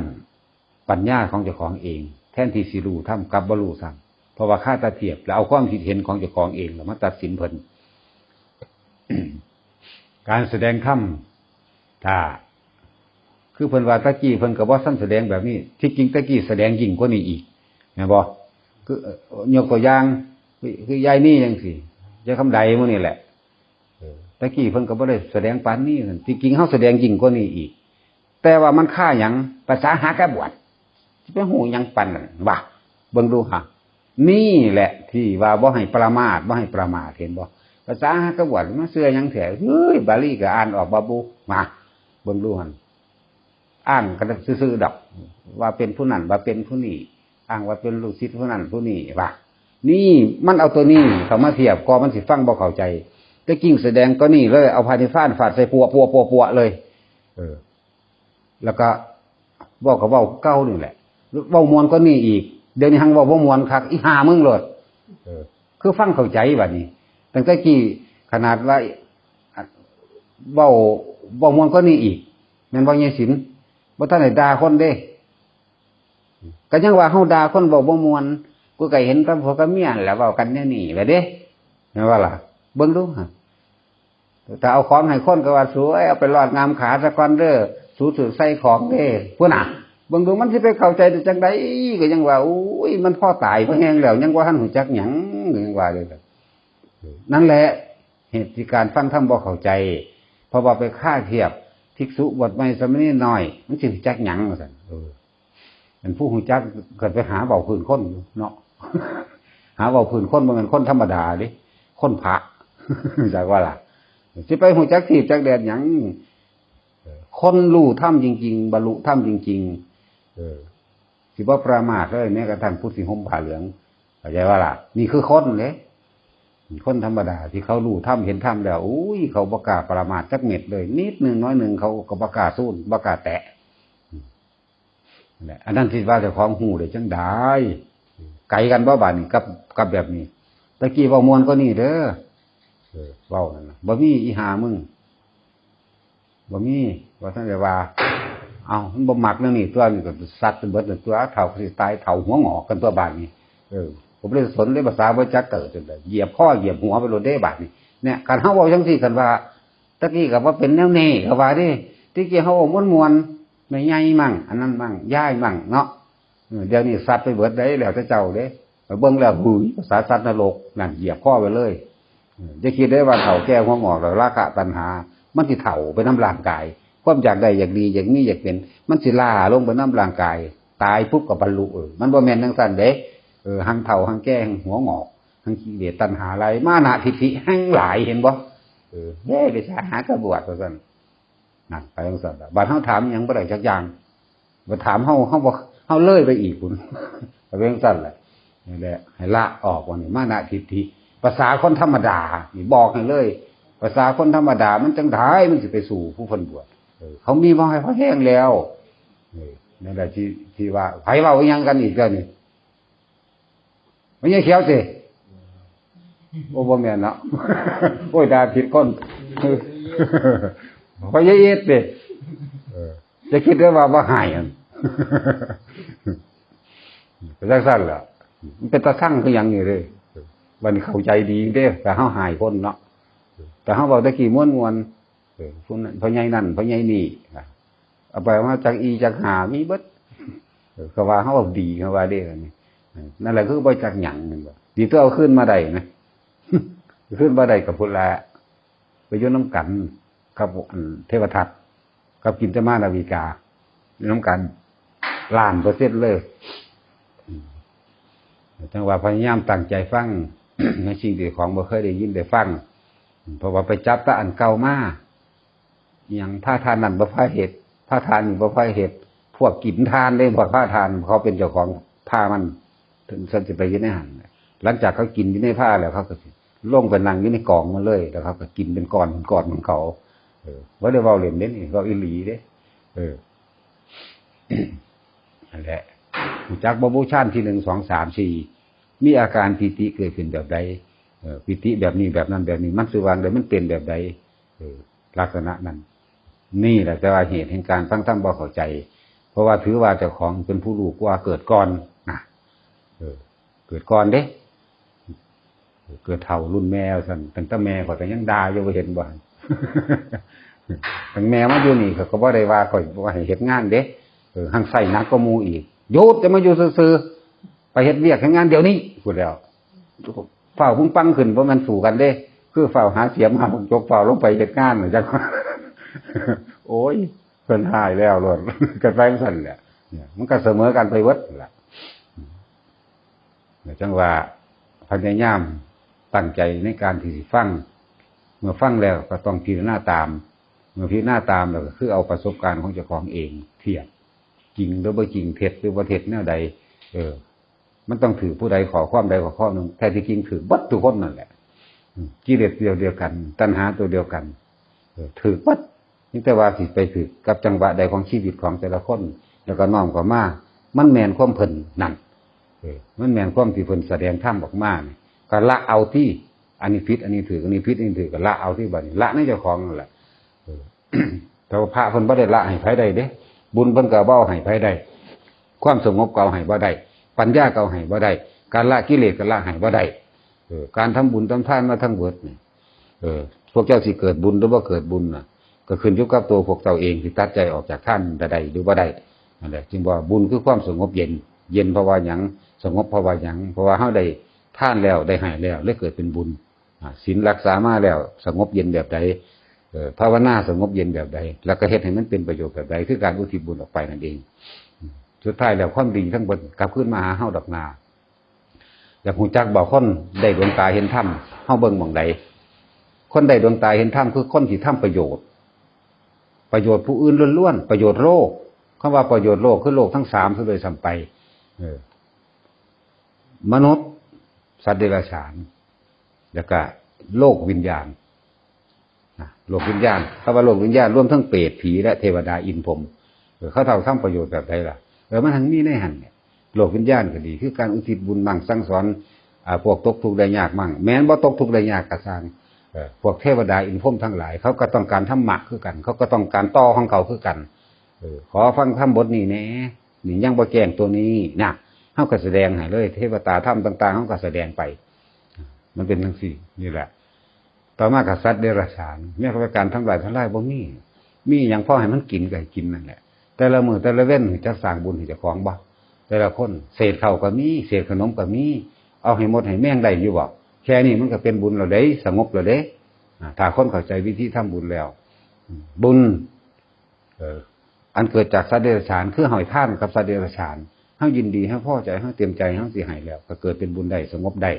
ปัญญาของเจ้าของเองแทนที่สิรู้ทำกับบ่รู้ซ้ำเพราะว่าค่าตาเทียบแล้วเอาความคิดเห็นของเจ้าของเองแล้วมาตัดสินเพิ่น การแสดงธรรมถ้าคือเพิ่นว่าตะกี้เพิ่นก็บ่ซั่นแสดงแบบนี้ที่จริงตะกี้แสดงยิ่งกว่านี้อีกแม่นบ่คือยกตัวอย่างคือยายนี่จังซี่ยายคำใดมื้อนี่แหละตะกี้เพิ่นก็บ่ได้แสดงปานนี้จริงๆเฮาแสดงยิ่งกว่านี้อีกแต่ว่ามันค่าหยังภาษาหากะบวชสิไปฮู้หยังปานนั้นว่าเบิ่งดูหะนี่แหละที่ว่าบ่ให้ประมาทเห็นบ่ภาษาหากะบวชมาเชื่อหยังแท้เฮ้ยบาลีก็อ่านออกบ่บุมาเบิ่งดูหั่นอ้างกันซื่อๆดอกว่าเป็นผู้นั้นว่าเป็นผู้นี้อ้างว่าเป็นลูกศิษย์ผู้นั้นผู้นี้ว่านี่มันเอาตัวนี้เข้ามาเทียบก็มันสิฟังบ่เข้าใจแต่กิ้งแสดงก็นี่เลยเอาพานิฟานฟาดใส่ปัวเลยแล้วก็เว้าก็เว้าเก่านี่แหละเว้ามวนก็นี่อีกเดี๋ยวนี้หังเว้าบ่ม่วนคักอีห่ามึงโลดคือฟังเข้าใจบัดนี้ตั้งแต่กี้ขนาดว่าเว้าม่วนก็นี่อีกแม่นบ่ยายศิลป์บ่ทันได้ด่าคนเด้ก็ยังว่าเฮาด่าคนเว้าบ่ม่วนกูก็เห็นกับผัวกับเมียนั่นแหละเว้ากันแนวนี้แหละเด้แม่นว่าล่ะเบิ่งดูฮะถ้าเอาของให้คนก็ว่าสวยเอาไปรอดงามขาซะก่อนเด้อสูถือใส่ของเด้พุ่นน่ะเบิ่งดูมันสิไปเข้าใจได้จังได๋ก็ยังว่าอุ้ยมันพอตายพอแฮงแล้วยังว่าหันหูจักหยังยังว่าเลยนั่นแหละเหตุที่การฟังธรรมบ่เข้าใจเพราะว่าไปค่าเทียบภิกษุบวชใหม่สามเณรน้อยมันสิรู้จักหยังว่าซั่นเป็นผู้รู้จักเกิดไปหาเว้าพื้นคนเนาะ หาเว้าพื้นคนบ่แม่นคนธรรมดาเด้คนพระจักว่าล่ะสิไปรู้จักที่จักแดนหยังคนรู้ธรรมจริงๆบรรลุธรรมจริงๆสิบ่ประมาทเลยแม้กระทั่งผู้สิห่มผ้าเหลืองเข้าใจว่าล่ะนี่คือคนเด้ คนธรรมดาที่เขารู้ธรรมเห็นธรรมแล้วอุ้ยเขาประกาศปรามาสจักเม็ดเลยนิดนึงน้อยนึงเขาก็ประกาศสู้ประกาศแตะอันนั้นที่ว่าเจ้าของหูได้จังได้ไกลกันบ่บาดนี่กับแบบนี้ตะกี้เว้ามวนก็นี่เด้อเว้านั่นน่ะบ่มีอีหามึงบ่มีว่าท่านได้ว่าเอามันบ่มักเรื่องนี้ตัวนี้ก็สัตว์เบิดตัวเฒ่าสิตายเฒ่าหัวงอกกันตัวบาดนี้ผมเลยสนเลยภาษาบ่จักเกิดจนได้เหยียบข้อเหยียบหัวไปโลดเด้บาดนี้เนี่ยคันเฮาเว้าจังซี่กันว่าตะกี้ก็ว่าเป็นแนวนี้ก็ว่าดิตะกี้เฮาเว้าม่วนๆไม่ใหญ่มั่งอันนั้นมั่งย้ายมั่งเนาะเดี๋ยวนี้สัตว์ไปเบิดได้แล้วแต่เจ้าเด้เบิ่งแล้วหูยภาษาสัตว์นรกนั่นเหยียบข้อไปเลยจะคิดได้ว่าเฒ่าแก่หัวงอกแล้วราคะตัณหามันสิเฒ่าไปน้ำร่างกายความอยากได้อยากดีอยากมีอยากเป็นมันสิล่าลงไปน้ำร่างกายตายปุ๊บก็บรรลุมันบ่แม่นจังซั่นเด้หังเฒ่าหังแก่หังหัวงอกหังกิเลสตัณหาหลายมานะทิฏฐิหังหลายเห็นบ่เด้ไปหากระบวดว่าซั่นนั่นไปจังซั่นบัดเฮาถามหยังบ่ได้จักอย่างบ่ถามเฮาบ่เฮาเลยไปอีกพุ่นไปจังซั่นแหละนี่แหละให้ละออกว่านี่มานะทิฏฐิภาษาคนธรรมดานี่บอกให้เลยภาษาคนธรรมดามันจังได๋มันสิไปสู่ผู้เพิ่นบวชเขามีบ่ให้เขาแห้งแล้วนั่นแหละที่ว่าไผเว้าอีหยังกันอีกแล้วนี่มันยังเขียวสิโอ้บ่แม่นเนาะโอ้ยด่าผิดคนพอเย็ดดิจะคิดได้ว่าหายอันเป็นจังซั่นล่ะมันเป็นตาสั่งคือหยังนี่เด้บัดนี้เข้าใจดีเด้แต่เฮาหายคนเนาะแต่เฮาเว้าตะกี้ม่วนๆพุ่นพ่อใหญ่นั่นพ่อใหญ่นี่เอาไปว่าจักอีจักหามีเบิดก็ว่าเฮาดีเขาว่าเด้นี่นั่นแหละคือบ่จักหยังนั่นบ่ดีตัวเอาขึ้นมาได้นะขึ้นมาได้กับพุ่นละไปอยู่นำกันกับเทวทัตกับกินตมานาวิกาอยู่นำกัน1,000,000%เลยจังว่าพยายามตั้งใจฟัง ในสิ่งที่ของบ่เคยได้ยินได้ฟังเพราะว่าไปจับตะอันเก่ามาอย่างผ้าทานนั่นบ่พาเฮ็ดผ้าทานนี่บ่พาเฮ็ดพวกกินทานได้บ่ผ้าทานเขาเป็นเจ้าของผ้ามันถึงฉันจะไปอยู่ในหันหลังจากเขากินอยู่ในผ้าแล้วเขาก็ลงไปนั่งอยู่ในกองมันเลยแล้วเขาก็กินเป็นก้อนของเขาบ่ได้เว้าเล่นเด้นี่เว้าอีหลีเด้นั่นแหละรู้จักบ่บูชาที่1 2 3 4มีอาการปิติเกิดขึ้นแบบใดปิติแบบนี้แบบนั้นแบบนี้มันสิวางได้มันเป็นแบบใดลักษณะนั้นนี่แหละแต่ว่าเหตุแห่งการฟังธรรมบ่เข้าใจเพราะว่าถือว่าเจ้าของเป็นผู้รู้กว่าเกิดก่อนนะเกิดก่อนเด้เกิดเฒ่ารุ่นแม่ซั่นตั้งแต่แม่ก็ยังด่าอยู่บ่เห็นบ่ตั้งแม่มาอยู่นี่ก็บ่ได้ว่าก็บ่ให้เฮ็ดงานเด้หังใส่หนักกว่าหมู่อีกหยุดจะมาอยู่ซื่อๆไปเฮ็ดเวียกเฮ็ดงานเดี๋ยวนี้พูดแล้วเฝ้าพุ่งปังขึ้นบ่แม่นสู้กันเด้คือเฝ้าหาเสียมหาจกเฝ้าลงไปเฮ็ดงานจังโอ้ยเพิ่นหายแล้วโลดกันไปจังซั่นแหละเนี่ยมันก็เสมอกันไปเบิดล่ะจังว่าพยายามตั้งใจในการที่สิฟังเมื่อฟังแล้วก็ต้องพิจารณาตามเมื่อพิจารณาตามแล้วก็คือเอาประสบการณ์ของเจ้าของเองเทียบจริงหรือบ่จริงเท็จหรือบ่เท็จแนวใดมันต้องถือผู้ใดขอความใดขอข้อนึงแท้ที่จริงถือบัดทุกคนนั่นแหละกิเลสเดียวกันตัณหาตัวเดียวกันถือบัดนี่แต่ว่าสิไปถือกับจังหวะใดของชีวิตของแต่ละคนแล้วก็น้อมเข้ามามันแม่นความเพิ่นนั่นมันแม่นความที่เพิ่นแสดงธรรมออกมานี่ก็ละเอาที่อันนี้ผิดอันนี้ถืออันนี้ผิดอันนี้ถือก็ละเอาที่บัดนี้ละในเจ้าของนั่นแหละแต่ว่าพระเพิ่นบ่ได้ละให้ไผได้เด้บุญเพิ่นก็บ่ให้ไผได้ความสงบก็เอาให้บ่ได้ปัญญาก็เอาให้บ่ได้การละกิเลสก็ละให้บ่ได้การทำบุญทำทานมาทั้งเบิดนี่พวกเจ้าสิเกิดบุญหรือบ่เกิดบุญน่ะก็ขึ้นอยู่กับตัวพวกเจ้าเองที่ตัดใจออกจากท่านใดหรือบ่ได้นั่นแหละจึงว่าบุญคือความสงบเย็นเพราะว่าหยังสงบเพราะว่าหยังเพราะว่าเฮาได้ทานแล้วได้ให้แล้วเลยเกิดเป็นบุญศีลรักษามาแล้วสงบเย็นแบบใดภาวนาสงบเย็นแบบใดแล้วก็เฮ็ดให้มันเป็นประโยชน์แบบใดคือการอุทิศบุญออกไปนั่นเองสุดท้ายแล้วความดีทั้งหมดกลับคืนมาหาเฮาดอกนาอยากฮู้จักบ่คนได้ดวงตาเห็นธรรมเฮาเบิ่งหม่องใดคนได้ดวงตาเห็นธรรมคือคนที่ทำประโยชน์ผู้อื่นล้วนๆประโยชน์โลกคำว่าประโยชน์โลกคือโลกทั้ง3ซะโดยสัมไปมนุษย์สัตว์เดรัจฉาน แล้วก็โลกวิญญาณโลกวิญญาณคำว่าโลกวิญญาณรวมทั้งเปรตผีและเทวดาอินพรหมเขาทำประโยชน์แบบใดล่ะมันทั้งนี้ในหันเนี่ยโลกวิญญาณก็ดีคือการอุทิศบุญมั่งสั่งสอนพวกตกทุกข์ได้ยากมั่งแม้นบ่ตกทุกข์ได้ยากก็สร้างพวกเทวดาอินพรหมทั้งหลายเขาก็ต้องการธรรมะคือกันเขาก็ต้องการต่อของเขาคือกันขอฟังธรรมบทนี้แน่นี่ยังบ่แจ้งตัวนี้นะเฮาก็แสดงให้เลยเทวตาธรรมต่างๆเฮาก็แสดงไปมันเป็นจังซี่นี่แหละต่อมากับสัตว์เดรัจฉานแม้ว่าการทำลายทำลายบ่มีหยังพอให้มันกินก็ให้กินนั่นแหละแต่ละมื้อแต่ละเว้นจะสร้างบุญให้เจ้าของบ่แต่ละคนเศษข้าวก็มีเศษขนมก็มีเอาให้หมดให้แม่งได้อยู่บ่แค่นี้มันก็เป็นบุญแล้วเด้สงบแล้วเด้ถ้าคนเข้าใจวิธีทำบุญแล้วบุญอันเกิดจากสัตว์เดรัจฉานคือให้ทานกับสัตว์เดรัจฉานเฮายินดีเฮาพอใจเฮาเตรียมใจเฮาสิให้แล้วก็เกิดเป็นบุญได้สงบได้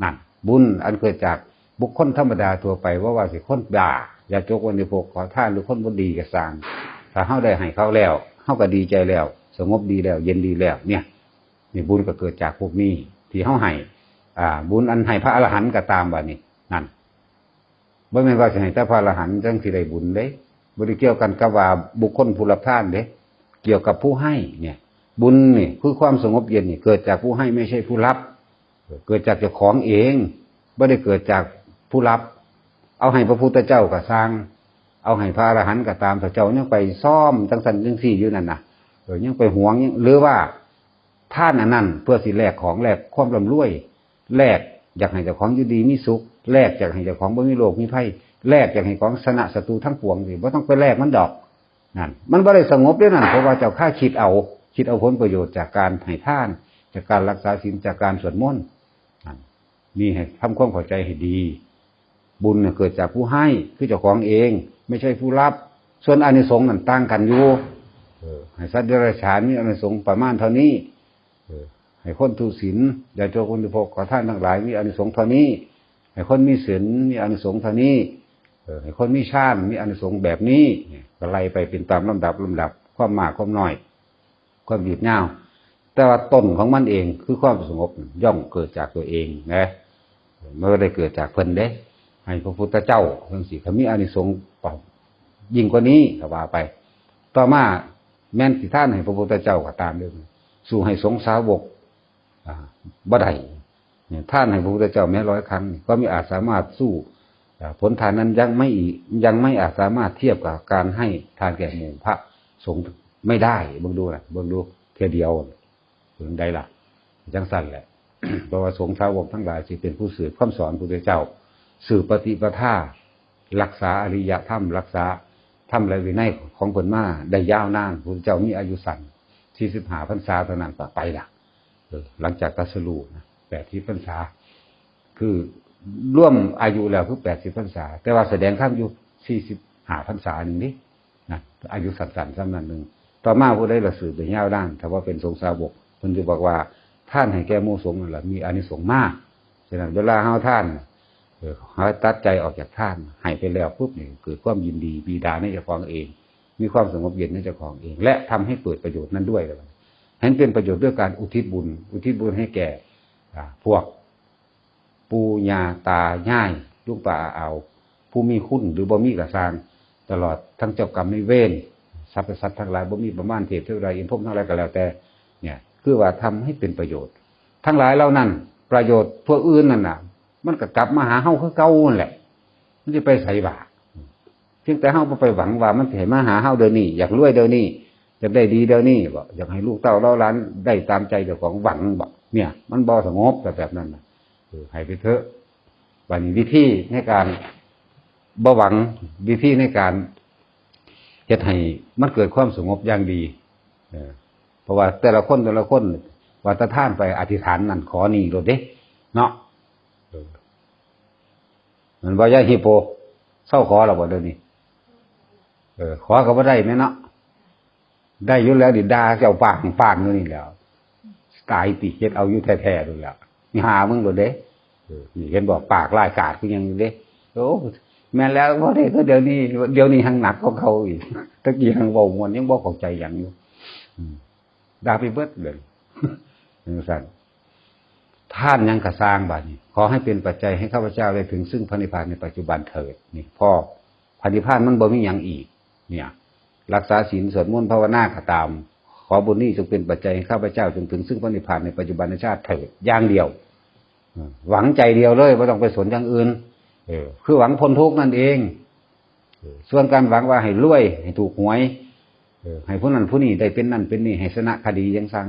นั่นบุญอันเกิดจากบุคคลธรรมดาทั่วไปว่าสิคนด่าอย่าจกวันนี้พวกขอทานหรือคนบ่ดีก็สร้างถ้าเฮาได้ให้เขาแล้วเฮาก็ดีใจแล้วสงบดีแล้วเย็นดีแล้วเนี่ยนี่บุญก็เกิดจากพวกนี้ที่เฮาให้บุญอันให้พระอรหันต์ก็ตามว่านี่นั่นบ่แม่นว่าสิให้แต่พระอรหันต์จังสิได้บุญเด้บ่ได้เกี่ยวกันกับว่าบุคคลผู้รับทานเด้เกี่ยวกับผู้ให้เนี่ยบุญนี่คือความสงบเย็นนี่เกิดจากผู้ให้ไม่ใช่ผู้รับเกิดจากเจ้าของเองไม่ได้เกิดจากผู้รับเอาให้พระพุทธเจ้าก็สร้างเอาให้พระอรหันต์ก็ตามพระเจ้ายังไปซ่อมจังสันจังซี่อยู่นั่นน่ะยังไปหวงหรือว่าท่านอันนั้นเพื่อสิแลกของแลกความร่ำรวยแลกอยากให้เจ้าของอยู่ดีมีสุขแลกอยากให้เจ้าของบ่มีโรคมีภัยแลกอยากให้ของชนะศัตรูทั้งปวงสิบ่ต้องไปแลกมันดอกนั่นมันบ่ได้สงบด้วยนั่นเพราะว่าเจ้าข้าคิดเอาผลประโยชน์จากการให้ทานจากการรักษาศีลจากการสวดมนต์นี่ให้ทำความเข้าใจให้ดีบุญเกิดจากผู้ให้คือเจ้าของเองไม่ใช่ผู้รับส่วนอานิสงส์นั้นต่างกันอยู่ให้สัตว์เดรัจฉานมีอานิสงส์ประมาณเท่านี้ให้คนทุศีลอย่าโจรคนทุพกขอทานทั้งหลายมีอานิสงส์เท่านี้ให้คนมีศีลมีอานิสงส์เท่านี้ให้คนมีฌานมีอานิสงส์แบบนี้ก็ไล่ไปเป็นตามลำดับความมากความน้อยความยืดยาวแต่ว่าต้นของมันเองคือความสงบย่อมเกิดจากตัวเองนะไม่ได้เกิดจากเพิ่นเด้ให้พระพุทธเจ้าทั้งสี่เขามีอานิสงส์ยิ่งกว่านี้ก็ว่าไปต่อมาแม้นสิท่านให้พระพุทธเจ้าก็ตามเรื่องสู่ให้สงสาวกบ่ได้ท่านให้พระพุทธเจ้าแม้100 ครั้งก็ไม่อาจสามารถสู้ผลทานนั้นยังไม่อาจสามารถเทียบกับการให้ทานแก่หมู่พระสงฆ์ไม่ได้เบิ่งดูแค่เดียวถึงได้ล่ะจังสั่นแหละ เพราะว่าสงฆ์สาวกทั้งหลายสิเป็นผู้สืบคำสอนพระพุทธเจ้าสืบปฏิปทารักษาอริยธรรมรักษาธรรมและวินัยของเพิ่นมาได้ยาวนานพระพุทธเจ้ามีอายุสั้น45 พรรษาเท่านั้นต่อไปล่ะหลังจากตรัสรู้80 พรรษาคือร่วมอายุแล้วคือ80 พรรษาแต่ว่าแสดงธรรมอยู่45 พรรษานึงนี่นะอายุสั้นๆซ้ำนั้นนึงต่อมาผู้ใดละสืบได้ยาวนานถ้าว่าเป็นสงฆ์สาวกเพิ่นจะบอกว่าท่านให้แก่หมู่สงฆ์นั่นแหละมีอานิสงส์มากฉะนั้นเวลาเฮาท่านเฮาตัดใจออกจากท่านให้ไปแล้วปุ๊บนี่เกิดความยินดีปีดาในเจ้าของเองมีความสงบเย็นในเจ้าของเองและทำให้เกิดประโยชน์นั้นด้วยเลยเห็นเป็นประโยชน์ด้วยการอุทิศบุญให้แก่พวกปู่ย่าตายายลูกป่าเอาผู้มีคุณหรือบ่มีกระสร้างตลอดทั้งเจ้ากรรมนายเวรสรรพสัตว์ทั้งหลายบ่มีประมาณเทพเทวดาอินทร์พรหมทั้งหลายก็แล้วแต่เนี่ยคือว่าทำให้เป็นประโยชน์ทั้งหลายเหล่านั้นประโยชน์พวกอื่นนั่นน่ะมันก็กลับมาหาเฮาคือเก่านั่นแหละมันจะไปไสบ่าเพียงแต่เฮาบ่ไปหวังว่ามันสิให้มาหาเฮาเดี๋ยวนี้อยากรวยเดี๋ยวนี้อยากได้ดีเดี๋ยวนี้บ่อยากให้ลูกเต้าเราหลานได้ตามใจเจ้าของหวังบ่เนี่ยมันบ่สงบแบบนั้นน่ะให้ไปเถอะบัดนี้วิธีในการบ่หวังวิธีในการเฮ็ดให้มันเกิดความสงบอย่างดีเพราะว่าแต่ละคนว่าตะท่านไปอธิษฐานนั่นขอนี่โลดเด้เนาะมันบ่ยาฮิโปเศร้าขอแล้วบ่เดี๋ยวนี้ขอก็บ่ได้แม่เนาะได้อยู่แล้วดิด่าเจ้าปากอยู่นี่แล้วตายติเฮ็ดเอาอยู่แท้ๆนั่นแหละนี่หามึงโลดเด้นี่เห็นบอกปากลายกาดคือยังเด้โอ้แม่นแล้วบ่ได้ก็เดี๋ยวนี้หังหนักของเขาอีกตะกี้หังเว้าม่วนยังบ่เข้าใจหยังอยู่ด่าไปเบิดเลยสั่น ท่านยังกระสร้างบัดนี้ขอให้เป็นปัจจัยให้ข้าพเจ้าได้ถึงซึ่งพระนิพพานในปัจจุบันเถิดนี่พ่อพระนิพพานมันบ่มีหยังอีกเนี่ยรักษาศีลสวดมนต์ภาวนาก็ตามขอบุญนี้จงเป็นปัจจัยให้ข้าพเจ้าจงถึงซึ่งพระนิพพานในปัจจุบันชาติเถิดอย่างเดียวหวังใจเดียวเลยไม่ต้องไปสนอย่างอื่นคือหวังพ้นทุกข์นั่นเองส่วนการหวังว่าให้รวยให้ถูกหวยให้ผู้นั้นผู้นี้ได้เป็นนั่นเป็นนี่ให้ชนะคดียังสั่ง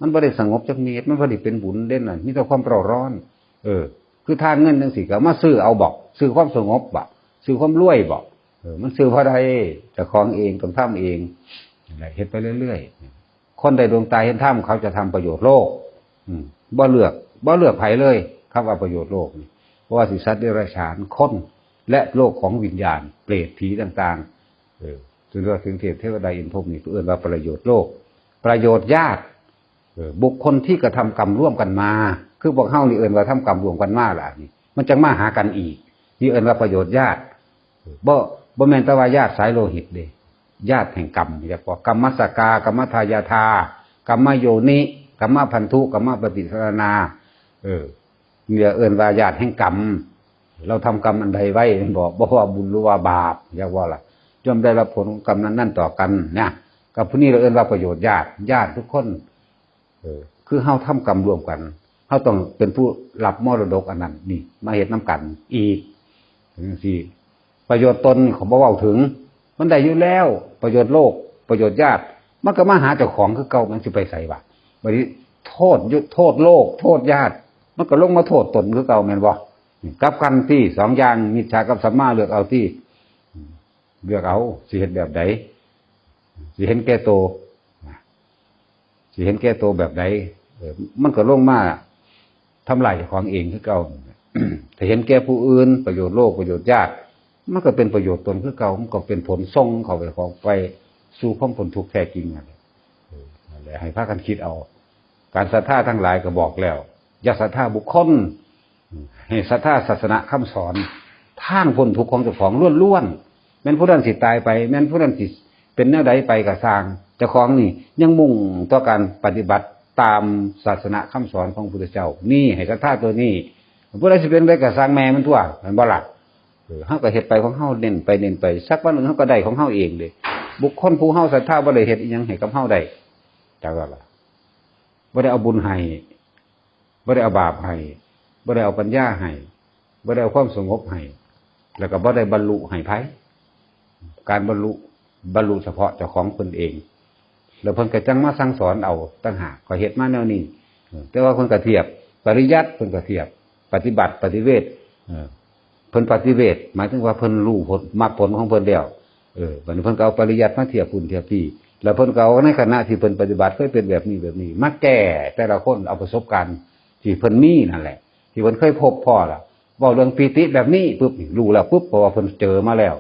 มันบ่ได้สงบจักเม็ดมันบ่ได้เป็นบุญเด่นน่ะมีแต่ความเร่าร้อนคือทานเงินจังซี่ก็มาซื้อเอาบอกซื้อความสงบบ่ซื้อความรวยบ่มันซื้อเพราะใดเจ้าของเองต้องทำเองอะไรเฮ็ดไปเรื่อยๆคนได้ดวงตาเห็นธรรมเขาจะทำประโยชน์โลกบ่เลือกไผเลยคำว่าประโยชน์โลกนี่เพราะว่าสิสัตว์เดรัจฉานคนและโลกของวิญญาณเปรตผีต่างๆจนว่าถึงเทวดาอินทร์พรหมนี่เอิ้นว่าประโยชน์โลกประโยชน์ญาติบุคคลที่กระทำกรรมร่วมกันมาคือพวกเฮานี่เอิ้นว่าทำกรรมร่วมกันมาล่ะนี่มันจังมาหากันอีกนี่เอิ้นว่าประโยชน์ญาติบ่แม่นแต่ว่าญาติสายโลหิตเด้ญาติแห่งกรรมเรียกว่ากรรมสกากรรมทายาทากรรมโยนิกรรมพันธุกรรมปฏิสารณาเนี่ยเอิ้นว่าญาติแห่งกรรมเราทำกรรมอันใดไว้บอกบ่ว่าบุญหรือว่าบาปเรียกว่าล่ะย่อมได้รับผลของกรรมนั้นต่อกันเนี่ยกับผู้นี้เราเอิ้นว่าประโยชน์ญาติทุกคนคือเฮาทำกรรมร่วมกันเฮาต้องเป็นผู้รับมรดกอันนั้นนี่มาเฮ็ดนำกันอีกจังซี่ประโยชน์ตนเขาบ่เว้าถึงมันได้อยู่แล้วประโยชน์โลกประโยชน์ญาติมันก็มาหาเจ้าของคือเก่ามันสิไปไสวะบัดนี้โทษโลกโทษญาติมันก็ลงมาโทษตนคือเก่าแม่นบ่กลับกันที่สองอย่างมิจฉากับสัมมาเลือกเอาที่เลือกเอาสิเฮ็ดแบบใดสิเห็นแก่โตสิเห็นแก่โตแบบใดมันก็ลงมาทำลายเจ้าของเองคือเก่าถ้าเห็นแก่ผู้อื่นประโยชน์โลกประโยชน์ญาติมันก็เป็นประโยชน์ตนคือเก่ามันก็เป็นผลส่งเข้าไปของไปสู่ความพ้นทุกข์แท้จริงนั่นแหละให้พากันคิดเอาการศรัทธาทั้งหลายก็บอกแล้วอย่าศรัทธาบุคคลให้ศรัทธาศาสนาคำสอนทางพ้นทุกข์ของเจ้าของล้วนๆแม้นผู้นั้นสิตายไปแม้นผู้นั้นสิเป็นแนวใดไปก็สร้างเจ้าของนี่ยังมุ่งต่อการปฏิบัติตามศาสนาคำสอนของพระพุทธเจ้านี่ให้ศรัทธาตัวนี้ผู้ใดสิเป็นได้ก็สร้างแม่มันทั่วแม่นบ่ล่ะเฮาก็เฮ็ดไปของเฮาเน้นไปสักวันนึงเฮาก็ได้ของเฮาเองเด้บุคคลผู้เฮาศรัทธาบ่ได้เฮ็ดอีหยังให้กับเฮาได้จักว่าล่ะบ่ได้เอาบุญให้บ่ได้เอาบาปให้บ่ได้เอาปัญญาให้บ่ได้เอาความสงบให้แล้วก็บ่ได้บรรลุให้ไผการบรรลุเฉพาะเจ้าของเพิ่นเองแล้วเพิ่นก็จังมาสั่งสอนเอาต่างหากก็เฮ็ดมาแนวนี้แต่ว่าเพิ่นก็เทียบปริยัติเพิ่นก็เทียบปฏิบัติปฏิเวทเพิ่นปฏิเวทหมายถึงว่าเพิ่นรู้ผลมรรคผลของเพิ่นแล้วบัดนี้เพิ่นก็เอาปริยัติมาเทียบปุ่นเทียบพี่แล้วเพิ่นก็เอาในขณะที่เพิ่นปฏิบัติเคยเป็นแบบนี้มาแก้แต่ละคนเอาประสบการณ์ที่เพิ่นมีนั่นแหละที่เพิ่นเคยพบพ่อล่ะเว้าเรื่องปีติแบบนี้ปุ๊บรู้แล้วปุ๊บเพราะว่าเพิ่นเจอมาแล้ว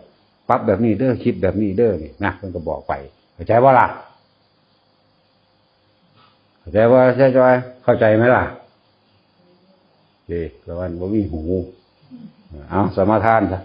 ปั๊บแบบนี้เด้อคิดแบบนี้เด้อนี่นะเพิ่นก็บอกไปเข้าใจบ่ล่ะเข้าใจว่าใช่จอยเข้าใจไหมล่ะโอเคแล้ววันบ่มีหูเอาสมาทานซะ